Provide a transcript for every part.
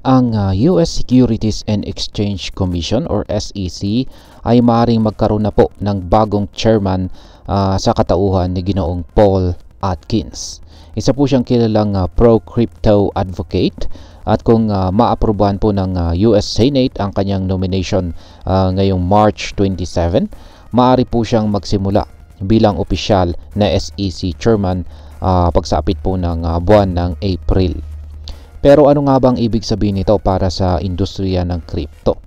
Ang US Securities and Exchange Commission or SEC ay maaaring magkaroon na po ng bagong chairman sa katauhan ni Ginoong Paul Atkins. Isa po siyang kilalang pro-crypto advocate at kung maaprubahan po ng US Senate ang kanyang nomination ngayong March 27, maaari po siyang magsimula bilang opisyal na SEC chairman pagsapit po ng buwan ng April. Pero ano nga bang ibig sabihin nito para sa industriya ng crypto?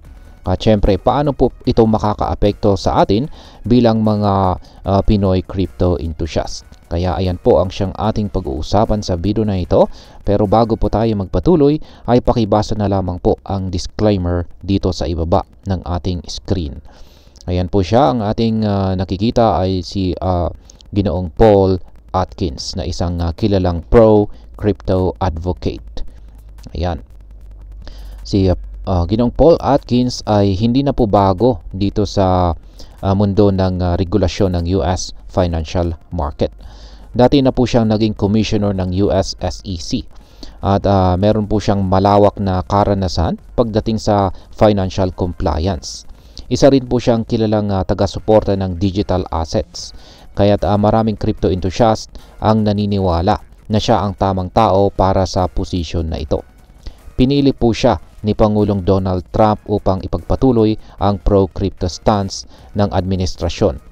At syempre, paano po ito makakaapekto sa atin bilang mga Pinoy crypto enthusiast? Kaya ayan po ang siyang ating pag-uusapan sa video na ito. Pero bago po tayo magpatuloy, ay pakibasa na lamang po ang disclaimer dito sa ibaba ng ating screen. Ayan po siya, ang ating nakikita ay si Ginoong Paul Atkins na isang kilalang pro-crypto advocate. Ayan. Si Ginoong Paul Atkins ay hindi na po bago dito sa mundo ng regulasyon ng US financial market. Dati na po siyang naging commissioner ng US SEC at meron po siyang malawak na karanasan pagdating sa financial compliance. Isa rin po siyang kilalang taga-suporta ng digital assets. Kaya't maraming crypto enthusiast ang naniniwala na siya ang tamang tao para sa posisyon na ito. Pinili po siya ni Pangulong Donald Trump upang ipagpatuloy ang pro-crypto stance ng administrasyon.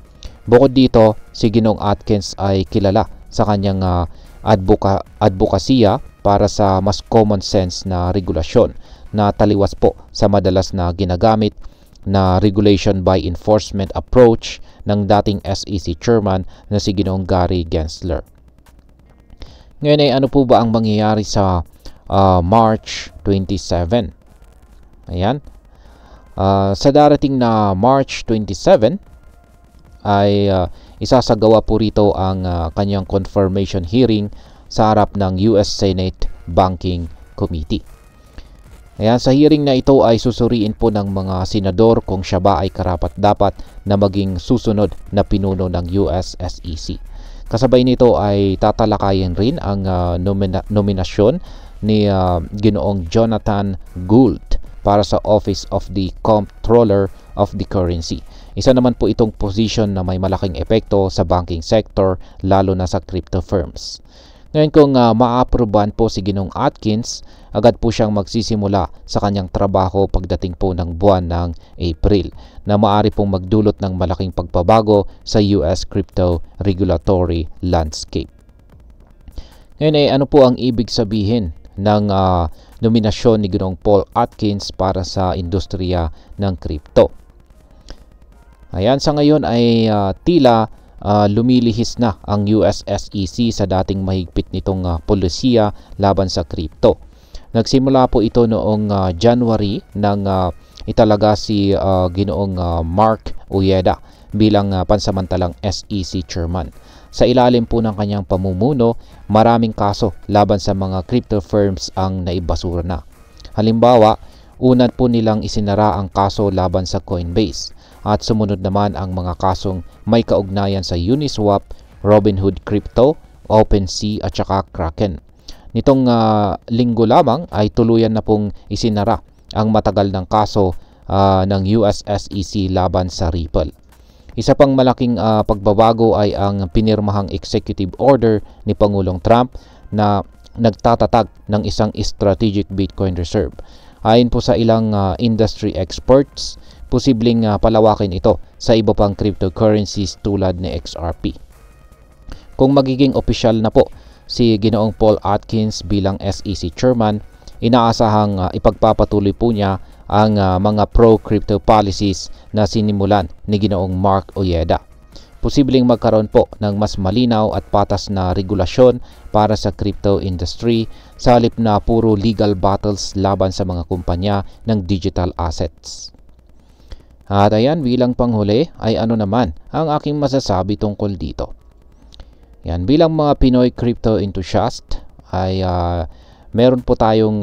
Bukod dito, si Ginoong Atkins ay kilala sa kanyang advokasya para sa mas common sense na regulasyon na taliwas po sa madalas na ginagamit na regulation by enforcement approach ng dating SEC chairman na si Ginoong Gary Gensler. Ngayon ay ano po ba ang mangyayari sa March 27? Ayan. Sa darating na March 27 ay isasagawa po rito ang kanyang confirmation hearing sa harap ng US Senate Banking Committee. Ayan, sa hearing na ito ay susuriin po ng mga senador kung siya ba ay karapat-dapat na maging susunod na pinuno ng US SEC. Kasabay nito ay tatalakayin rin ang nominasyon ni Ginoong Jonathan Gould para sa Office of the Comptroller of the Currency. Isa naman po itong position na may malaking epekto sa banking sector, lalo na sa crypto firms. Ngayon kung maaprubahan po si Ginoong Atkins, agad po siyang magsisimula sa kanyang trabaho pagdating po ng buwan ng April na maaari pong magdulot ng malaking pagbabago sa US crypto regulatory landscape. Ngayon ay ano po ang ibig sabihin ng nominasyon ni Ginoong Paul Atkins para sa industriya ng crypto? Ayan, sa ngayon ay tila lumilihis na ang US SEC sa dating mahigpit nitong polisiya laban sa crypto. Nagsimula po ito noong January nang italaga si Ginoong Mark Uyeda bilang pansamantalang SEC chairman. Sa ilalim po ng kanyang pamumuno, maraming kaso laban sa mga crypto firms ang naibasura na. Halimbawa, unad po nilang isinara ang kaso laban sa Coinbase at sumunod naman ang mga kasong may kaugnayan sa Uniswap, Robinhood Crypto, OpenSea at saka Kraken. Nitong linggo lamang ay tuluyan na pong isinara ang matagal ng kaso ng US SEC laban sa Ripple. Isa pang malaking pagbabago ay ang pinirmahang executive order ni Pangulong Trump na nagtatatag ng isang strategic Bitcoin reserve. Ayon po sa ilang industry experts, posibleng palawakin ito sa iba pang cryptocurrencies tulad ni XRP. Kung magiging opisyal na po si Ginoong Paul Atkins bilang SEC chairman, inaasahang ipagpapatuloy po niya ang mga pro-crypto policies na sinimulan ni Ginoong Mark Uyeda. Posibleng magkaroon po ng mas malinaw at patas na regulasyon para sa crypto industry sa halip na puro legal battles laban sa mga kumpanya ng digital assets. At ayan, bilang panghuli ay ano naman ang aking masasabi tungkol dito. Yan, bilang mga Pinoy crypto enthusiast ay meron po tayong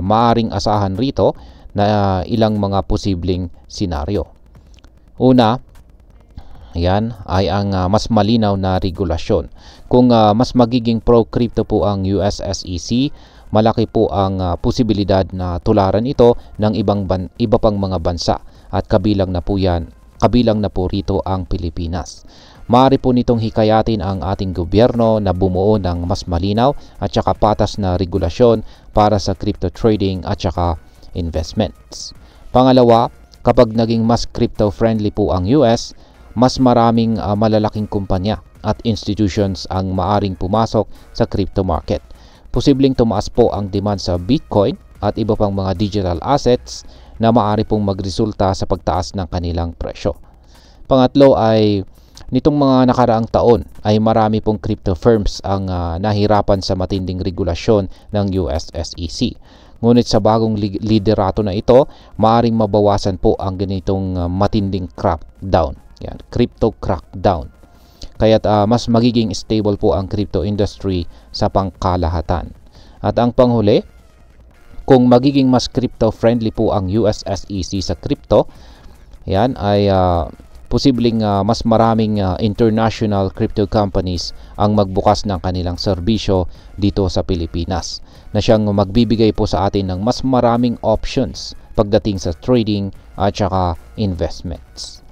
maaring asahan rito na ilang mga posibleng senaryo. Una, yan ay ang mas malinaw na regulasyon. Kung mas magiging pro-crypto po ang US SEC, malaki po ang posibilidad na tularan ito ng iba pang mga bansa at kabilang na po rito ang Pilipinas. Maaari po nitong hikayatin ang ating gobyerno na bumuo ng mas malinaw at saka patas na regulasyon para sa crypto trading at saka investments. Pangalawa, kapag naging mas crypto-friendly po ang US, mas maraming malalaking kumpanya at institutions ang maaring pumasok sa crypto market. Posibleng tumaas po ang demand sa Bitcoin at iba pang mga digital assets na maaari pong magresulta sa pagtaas ng kanilang presyo. Pangatlo ay nitong mga nakaraang taon ay marami pong crypto firms ang nahirapan sa matinding regulasyon ng US SEC. Ngunit sa bagong liderato na ito, maaaring mabawasan po ang ganitong matinding crackdown. Yan, crypto crackdown. Kaya't mas magiging stable po ang crypto industry sa pangkalahatan. At ang panghuli, kung magiging mas crypto-friendly po ang US SEC sa crypto, yan ay posibleng mas maraming international crypto companies ang magbukas ng kanilang serbisyo dito sa Pilipinas na siyang magbibigay po sa atin ng mas maraming options pagdating sa trading at saka investments.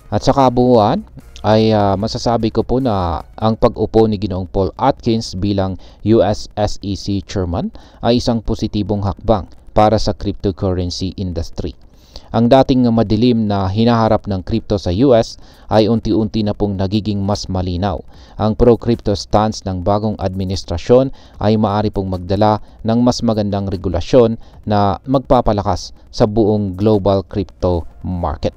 At sa kabuuan ay masasabi ko po na ang pag-upo ni Ginoong Paul Atkins bilang US SEC Chairman ay isang positibong hakbang para sa cryptocurrency industry. Ang dating madilim na hinaharap ng crypto sa US ay unti-unti na pong nagiging mas malinaw. Ang pro-crypto stance ng bagong administrasyon ay maaari pong magdala ng mas magandang regulasyon na magpapalakas sa buong global crypto market.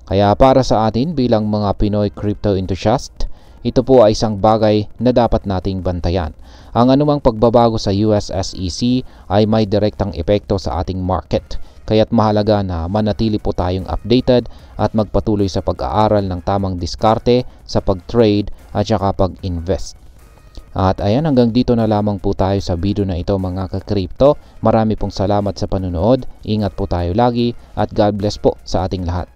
Kaya para sa atin bilang mga Pinoy crypto enthusiast, ito po ay isang bagay na dapat nating bantayan. Ang anumang pagbabago sa US SEC ay may direktang epekto sa ating market. Kaya't mahalaga na manatili po tayong updated at magpatuloy sa pag-aaral ng tamang diskarte sa pag-trade at saka pag-invest. At ayan, hanggang dito na lamang po tayo sa video na ito mga ka-crypto. Marami pong salamat sa panunood. Ingat po tayo lagi at God bless po sa ating lahat.